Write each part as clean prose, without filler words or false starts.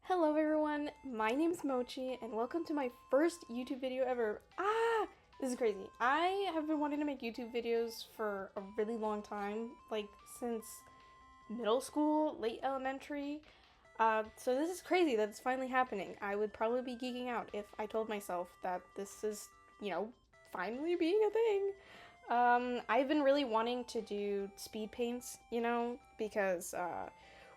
Hello everyone, my name's Mochi, and welcome to my first YouTube video ever. This is crazy. I have been wanting to make YouTube videos for a really long time, like since middle school, late elementary. So this is crazy that it's finally happening. I would probably be geeking out if I told myself that this is, finally being a thing. I've been really wanting to do speed paints, because,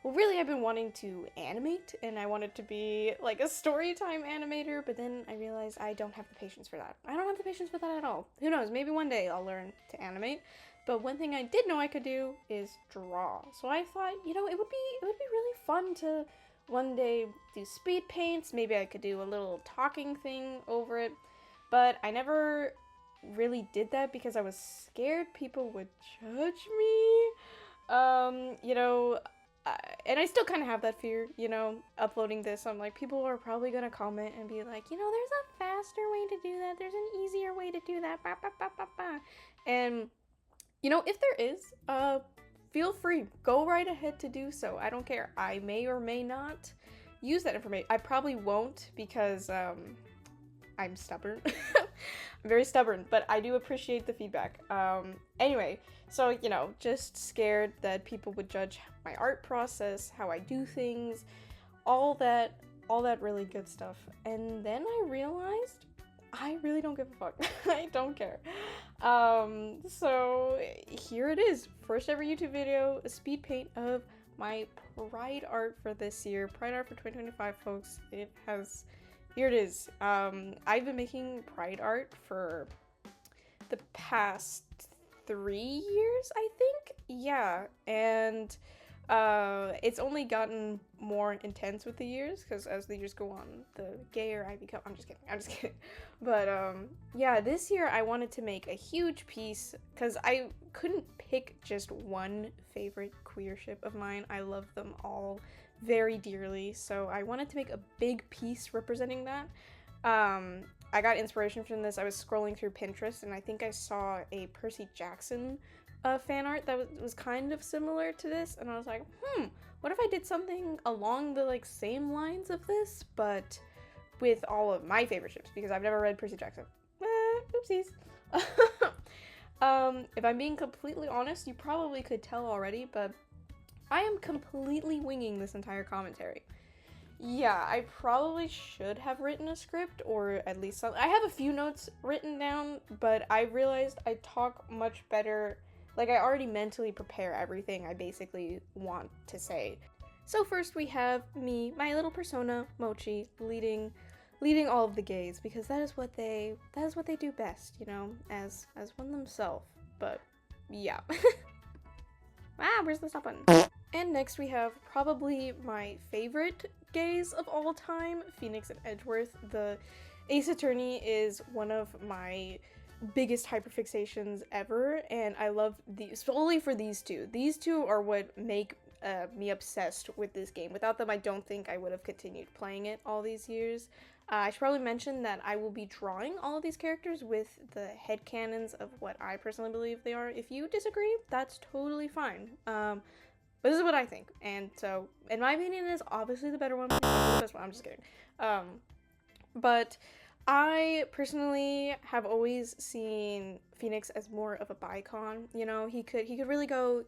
well, really, I've been wanting to animate, and I wanted to be, like, a story time animator, but then I realized I don't have the patience for that. I don't have the patience for that at all. Who knows, maybe one day I'll learn to animate, but one thing I did know I could do is draw. So I thought, it would be really fun to one day do speed paints, maybe I could do a little talking thing over it, but I never really did that because I was scared people would judge me. And I still kind of have that fear, uploading this. I'm like, people are probably gonna comment and be like, there's a faster way to do that. There's an easier way to do that. Bah, bah, bah, bah, bah. And, if there is, feel free. Go right ahead to do so. I don't care. I may or may not use that information. I probably won't because, I'm stubborn. I'm very stubborn, but I do appreciate the feedback. Anyway, so, just scared that people would judge my art process, how I do things, all that really good stuff. And then I realized I really don't give a fuck. I don't care. So here it is. First ever YouTube video, a speed paint of my Pride art for this year. Pride art for 2025, folks. Here it is. I've been making Pride art for the past 3 years, I think. Yeah, and it's only gotten more intense with the years, because as the years go on, the gayer I become. I'm just kidding. But yeah, this year I wanted to make a huge piece, because I couldn't pick just one favorite queer ship of mine. I love them all very dearly, so I wanted to make a big piece representing that. I got inspiration from this. I was scrolling through Pinterest, and I think I saw a Percy Jackson fan art that was kind of similar to this, and I was like, what if I did something along the same lines of this, but with all of my favorite ships, because I've never read Percy Jackson. Oopsies. If I'm being completely honest, you probably could tell already, but I am completely winging this entire commentary. Yeah, I probably should have written a script, or at least some. I have a few notes written down, but I realized I talk much better. I already mentally prepare everything I basically want to say. So first we have me, my little persona, Mochi, leading all of the gays, because that is what they do best, as one themselves. But yeah. Where's the stop button? And next we have probably my favorite gays of all time, Phoenix and Edgeworth. The Ace Attorney is one of my biggest hyperfixations ever, and I love these solely for these two. These two are what make me obsessed with this game. Without them, I don't think I would have continued playing it all these years. I should probably mention that I will be drawing all of these characters with the headcanons of what I personally believe they are. If you disagree, that's totally fine. But this is what I think, and so, in my opinion, it is obviously the better one. It's the best one. I'm just kidding. But I personally have always seen Phoenix as more of a bicon. He could really go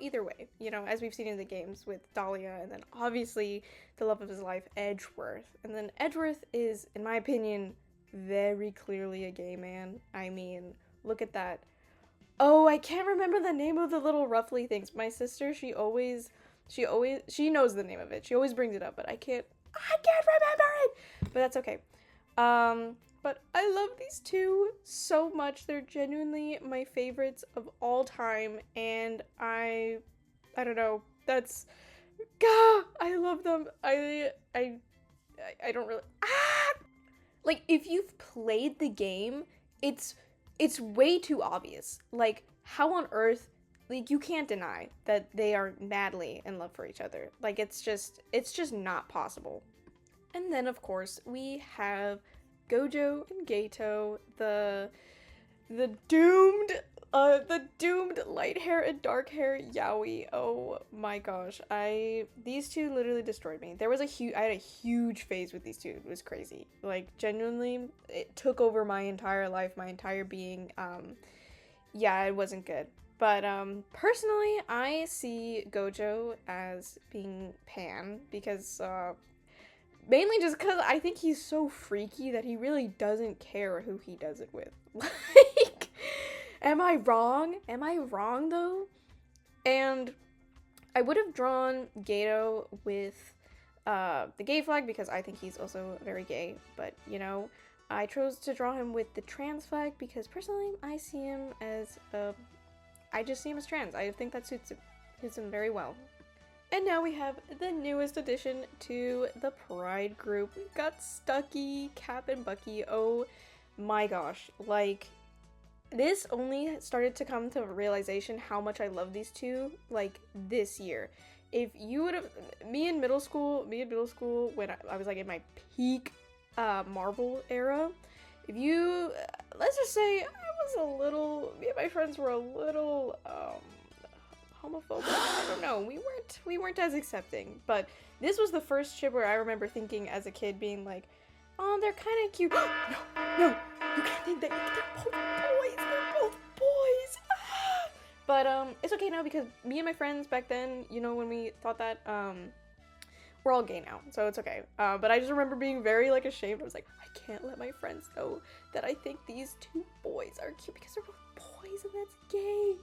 either way. As we've seen in the games with Dahlia, and then obviously the love of his life, Edgeworth. And then Edgeworth is, in my opinion, very clearly a gay man. I mean, look at that. Oh, I can't remember the name of the little ruffly things. My sister, she knows the name of it. She always brings it up, but I can't remember it. But that's okay. But I love these two so much. They're genuinely my favorites of all time, and I don't know. I love them. I don't really. If you've played the game, it's way too obvious. How on earth, you can't deny that they are madly in love for each other. It's just not possible. And then, of course, we have Gojo and Gato, the doomed The doomed light hair and dark hair yaoi. Oh my gosh. These two literally destroyed me. I had a huge phase with these two. It was crazy. Like, genuinely, it took over my entire life, my entire being. Yeah, it wasn't good. But, personally, I see Gojo as being Pan because, mainly just because I think he's so freaky that he really doesn't care who he does it with. Like, am I wrong? Am I wrong, though? And I would have drawn Gato with the gay flag because I think he's also very gay. But, you know, I chose to draw him with the trans flag because, personally, I see him as, I just see him as trans. I think that suits him very well. And now we have the newest addition to the Pride group. We've got Stucky, Cap, and Bucky. Oh my gosh. Like, this only started to come to realization how much I love these two, like, this year. If you would have, me in middle school, when I was, like, in my peak Marvel era, if you, let's just say, me and my friends were a little, homophobic. I don't know. We weren't as accepting. But this was the first ship where I remember thinking as a kid being like, oh, they're kind of cute. No, you can't think that. They're both boys. They're both boys. Ah! But it's okay now because me and my friends back then, you know, when we thought that, we're all gay now, so it's okay. But I just remember being very like ashamed. I was like, I can't let my friends know that I think these two boys are cute because they're both boys and that's gay.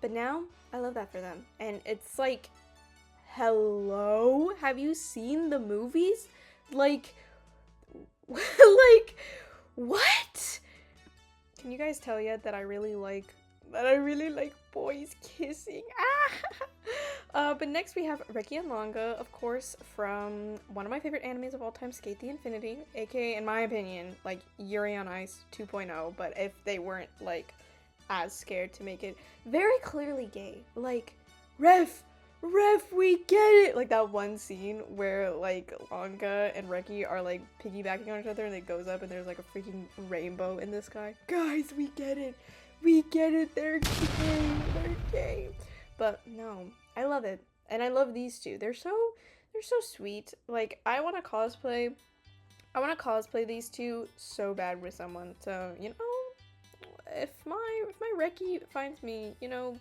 But now, I love that for them. And it's like, hello? Have you seen the movies? Like, like, what? Can you guys tell yet that I really like boys kissing? But next we have Reki and Manga, of course, from one of my favorite animes of all time, Skate the Infinity, aka, in my opinion, like, Yuri on Ice 2.0, but if they weren't, like, as scared to make it very clearly gay. Like, ref, we get it! Like, that one scene where, like, Manga and Reki are, like, piggybacking on each other and it goes up and there's, like, a freaking rainbow in the sky. Guys, we get it! They're gay! But, no. I love it. And I love these two. They're so sweet. Like, I want to cosplay these two so bad with someone. So, you know, if my Reki finds me, you know,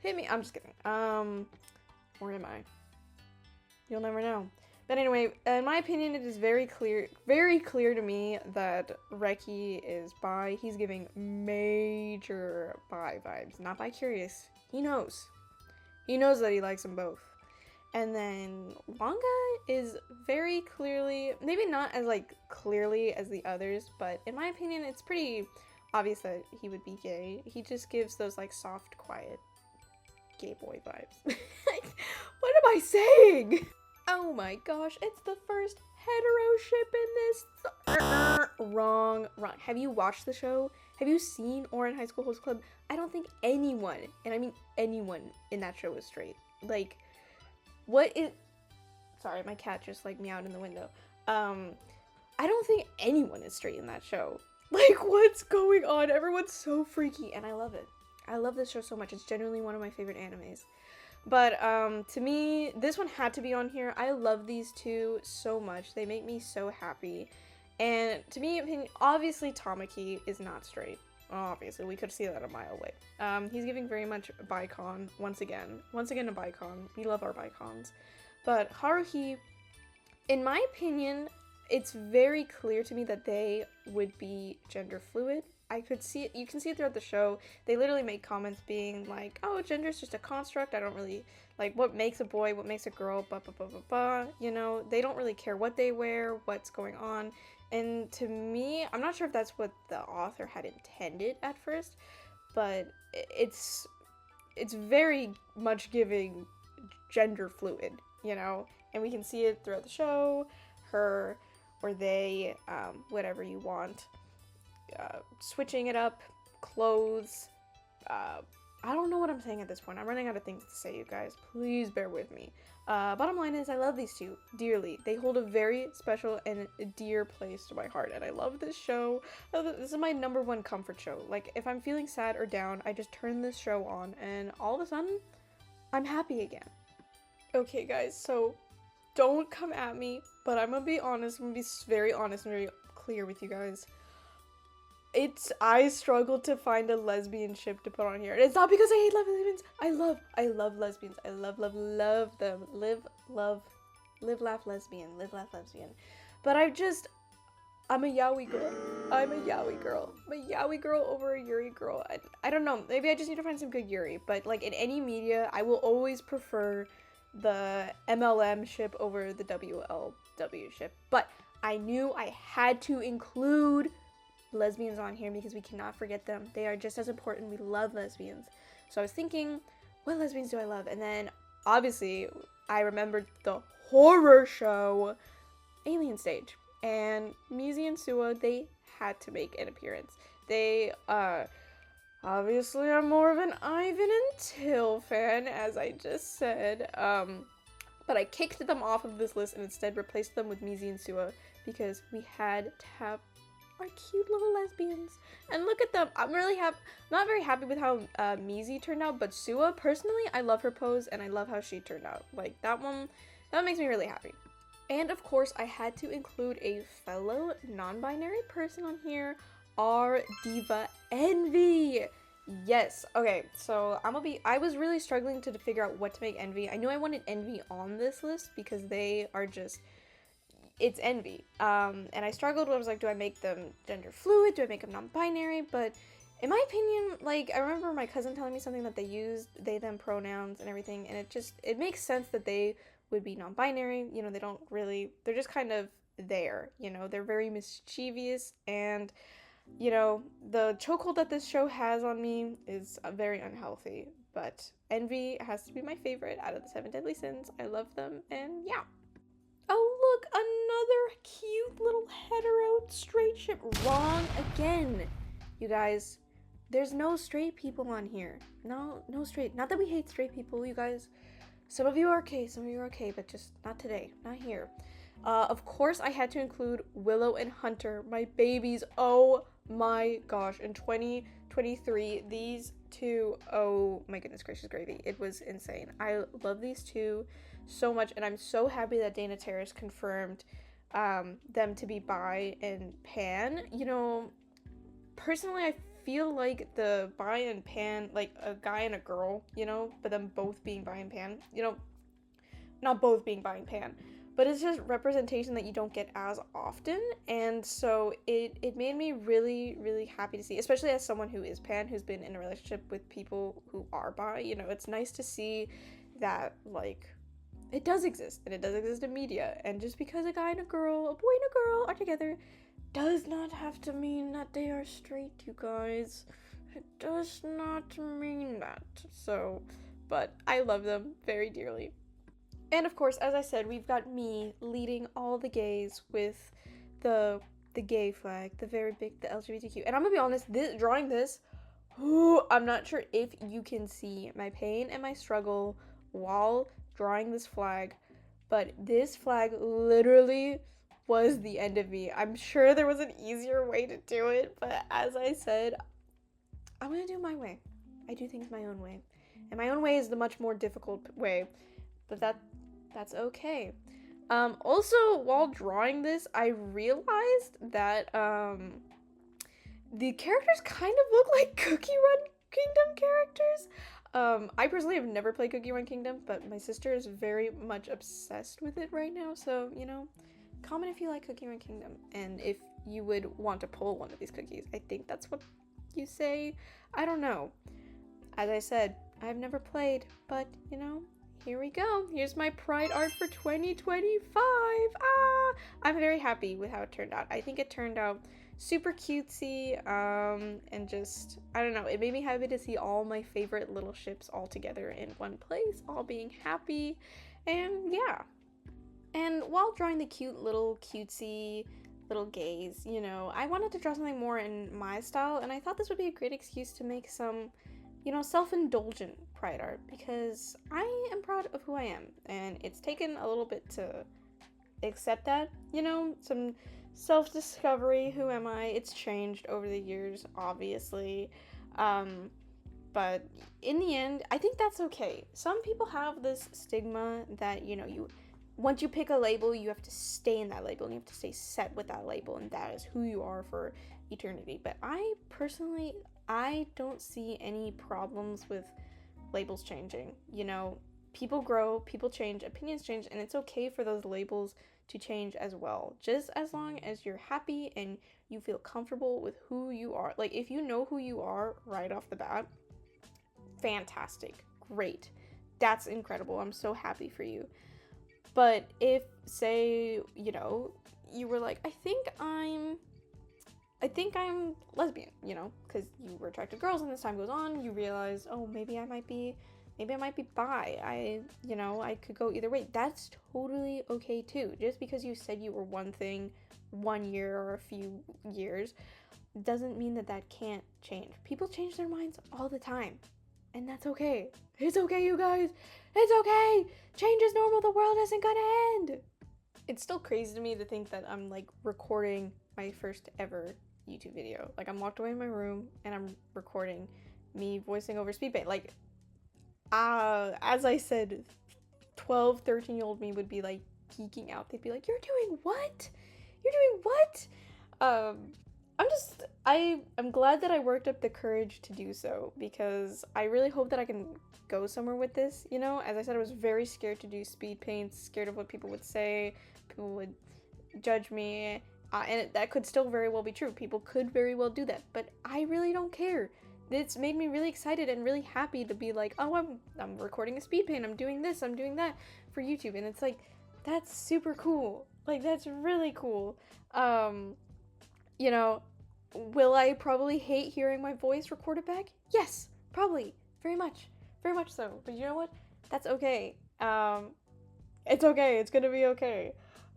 hit me. I'm just kidding. Where am I? You'll never know. But anyway, in my opinion, it is very clear to me that Reki is bi. He's giving major bi vibes. Not bi-curious. He knows. He knows that he likes them both. And then Wanga is very clearly, maybe not as, like, clearly as the others, but in my opinion, it's pretty obvious that he would be gay. He just gives those, like, soft, quiet, gay boy vibes. What am I saying? Oh my gosh, it's the first hetero ship in this. Wrong. Have you watched the show? Have you seen Oran High School Host Club? I don't think anyone, and I mean anyone, in that show is straight. Like, sorry, my cat just, like, meowed in the window. I don't think anyone is straight in that show. Like, what's going on? Everyone's so freaky, and I love it. I love this show so much. It's genuinely one of my favorite animes. But, to me, this one had to be on here. I love these two so much. They make me so happy. And, to me, obviously, Tamaki is not straight. Obviously, we could see that a mile away. He's giving very much bicon, once again. Once again, a bicon. We love our bicons. But Haruhi, in my opinion, it's very clear to me that they would be gender fluid. I could see it, you can see it throughout the show. They literally make comments being like, oh, gender is just a construct. I don't really, like, what makes a boy, what makes a girl, blah, blah, blah, blah, blah. You know, they don't really care what they wear, what's going on. And to me, I'm not sure if that's what the author had intended at first, but it's very much giving gender fluid, you know? And we can see it throughout the show, her or they, whatever you want. Switching it up, clothes, I don't know what I'm saying at this point. I'm running out of things to say, you guys. Please bear with me. Bottom line is, I love these two dearly. They hold a very special and dear place to my heart, and I love this show. This is my #1 comfort show. Like, if I'm feeling sad or down, I just turn this show on, and all of a sudden, I'm happy again. Okay, guys, so don't come at me, but I'm gonna be honest. I'm gonna be very honest and very clear with you guys. I struggled to find a lesbian ship to put on here. It's not because I hate lesbians. I love lesbians. I love them. Live, laugh, lesbian. But I'm a yaoi girl. I'm a yaoi girl. I'm a yaoi girl over a yuri girl. I don't know. Maybe I just need to find some good yuri. But like in any media, I will always prefer the MLM ship over the WLW ship. But I knew I had to include lesbians on here because we cannot forget them. They are just as important. We love lesbians. So I was thinking, what lesbians do I love? And then obviously I remembered the horror show Alien Stage, and Mizi and Suwa, they had to make an appearance. They obviously I'm more of an Ivan and Till fan, as I just said, but I kicked them off of this list and instead replaced them with Mizi and Suwa because we had to have our cute little lesbians. And look at them. I'm really not very happy with how Mizi turned out, but Suwa, personally, I love her pose and I love how she turned out. Like, that makes me really happy. And of course, I had to include a fellow non-binary person on here, our diva Envy. Yes. Okay, so I was really struggling to figure out what to make Envy. I knew I wanted Envy on this list because they are just, it's Envy. And I struggled. I was like, do I make them gender fluid? Do I make them non-binary? But in my opinion, like, I remember my cousin telling me something that they used they, them pronouns and everything, and it makes sense that they would be non-binary. You know, they're just kind of there, you know, they're very mischievous, and, you know, the chokehold that this show has on me is very unhealthy, but Envy has to be my favorite out of the 7 deadly sins. I love them, and yeah. Oh, look, another cute little hetero straight ship. Wrong again. You guys, there's no straight people on here. No straight. Not that we hate straight people, you guys. Some of you are okay, but just not today. Not here. Of course, I had to include Willow and Hunter, my babies. Oh my gosh. In 2023, these two, oh my goodness gracious gravy. It was insane. I love these two so much, and I'm so happy that Dana Terrace confirmed them to be bi and pan. You know, personally, I feel like the bi and pan, like a guy and a girl, you know, but them both being bi and pan, you know, not both being bi and pan, but it's just representation that you don't get as often, and so it made me really, really happy to see, especially as someone who is pan, who's been in a relationship with people who are bi. You know, it's nice to see that, like, it does exist, and it does exist in media, and just because a guy and a girl, a boy and a girl are together, does not have to mean that they are straight, you guys. It does not mean that. So, but I love them very dearly. And of course, as I said, we've got me leading all the gays with the gay flag, the LGBTQ. And I'm gonna be honest, drawing this, I'm not sure if you can see my pain and my struggle while drawing this flag, but this flag literally was the end of me. I'm sure there was an easier way to do it, but as I said, I'm gonna do it my way. I do things my own way, and my own way is the much more difficult way, but that's okay. Also, while drawing this, I realized that the characters kind of look like Cookie Run Kingdom characters. I personally have never played Cookie Run Kingdom, but my sister is very much obsessed with it right now, so, you know, comment if you like Cookie Run Kingdom, and if you would want to pull one of these cookies. I think that's what you say. I don't know. As I said, I've never played, but, you know, here we go. Here's my pride art for 2025. I'm very happy with how it turned out. I think it turned out super cutesy, and just, I don't know, it made me happy to see all my favorite little ships all together in one place, all being happy, and yeah. And while drawing the cute little cutesy little gays, you know, I wanted to draw something more in my style, and I thought this would be a great excuse to make some, you know, self-indulgent Pride art because I am proud of who I am, and it's taken a little bit to accept that, you know, some self-discovery. Who am I? It's changed over the years, obviously. But in the end, I think that's okay. Some people have this stigma that, you know, you once you pick a label, you have to stay in that label and you have to stay set with that label, and that is who you are for eternity. But I personally, I don't see any problems with labels changing. You know, people grow, people change, opinions change, and it's okay for those labels to change as well. Just as long as you're happy and you feel comfortable with who you are. Like, if you know who you are right off the bat, fantastic, great. That's incredible. I'm so happy for you. But if, say, you know, you were like, I think I'm lesbian, you know, because you were attracted to girls, and as time goes on, you realize, oh, maybe I might be bi. I could go either way. That's totally okay too. Just because you said you were one thing 1 year or a few years doesn't mean that can't change. People change their minds all the time, and that's okay. It's okay, you guys. It's okay. Change is normal. The world isn't gonna end. It's still crazy to me to think that I'm like recording my first ever YouTube video. Like, I'm locked away in my room and I'm recording me voicing over Speedpaint. Like, as I said, 12, 13-year-old me would be like geeking out. They'd be like, you're doing what? You're doing what? I'm glad that I worked up the courage to do so, because I really hope that I can go somewhere with this. You know, as I said, I was very scared to do speed paints, scared of what people would say, people would judge me, and that could still very well be true. People could very well do that, but I really don't care. It's made me really excited and really happy to be like, oh, I'm recording a speed paint, I'm doing this, I'm doing that for YouTube, and it's like, that's super cool. Like, that's really cool. You know, will I probably hate hearing my voice recorded back? Yes, probably. Very much so. But you know what? That's okay. It's okay. It's gonna be okay.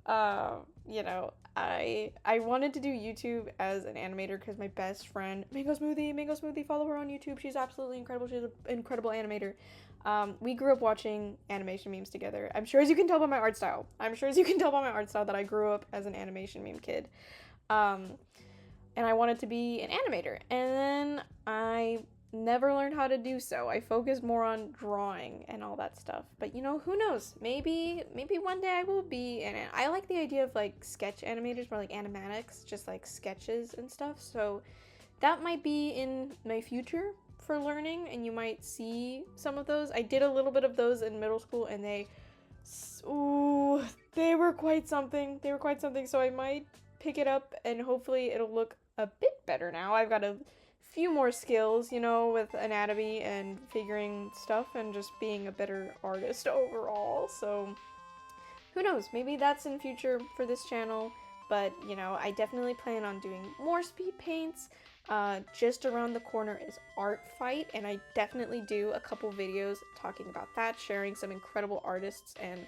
You know, I wanted to do YouTube as an animator because my best friend, Mango Smoothie, follow her on YouTube. She's absolutely incredible. She's an incredible animator. We grew up watching animation memes together. I'm sure as you can tell by my art style that I grew up as an animation meme kid. And I wanted to be an animator, and then I never learned how to do so. I focused more on drawing and all that stuff. But, you know, who knows? Maybe one day I will be in it. I like the idea of like sketch animators, more like animatics, just like sketches and stuff. So that might be in my future for learning, and you might see some of those. I did a little bit of those in middle school, and they were quite something. So I might pick it up, and hopefully it'll look a bit better now. I've got a few more skills, you know, with anatomy and figuring stuff and just being a better artist overall. So who knows, maybe that's in future for this channel. But, you know, I definitely plan on doing more speed paints. Just around the corner is Art Fight, and I definitely do a couple videos talking about that, sharing some incredible artists, and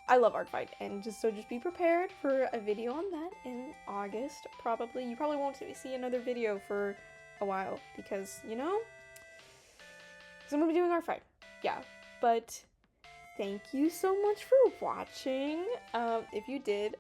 I love Art Fight, and just be prepared for a video on that in August, probably. You probably won't see another video for a while, because, you know, I'm gonna be doing Art Fight. Yeah, but thank you so much for watching. If you did,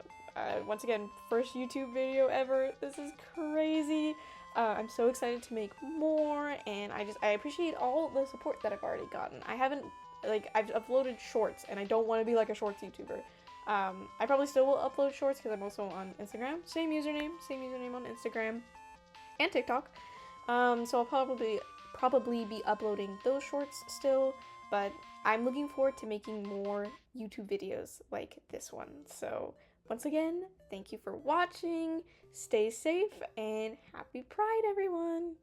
once again, first YouTube video ever. This is crazy. I'm so excited to make more, and I appreciate all the support that I've already gotten. I've uploaded shorts, and I don't want to be like a shorts YouTuber. I probably still will upload shorts because I'm also on Instagram. Same username on Instagram and TikTok. So I'll probably be uploading those shorts still, but I'm looking forward to making more YouTube videos like this one. So once again, thank you for watching, stay safe, and happy Pride, everyone!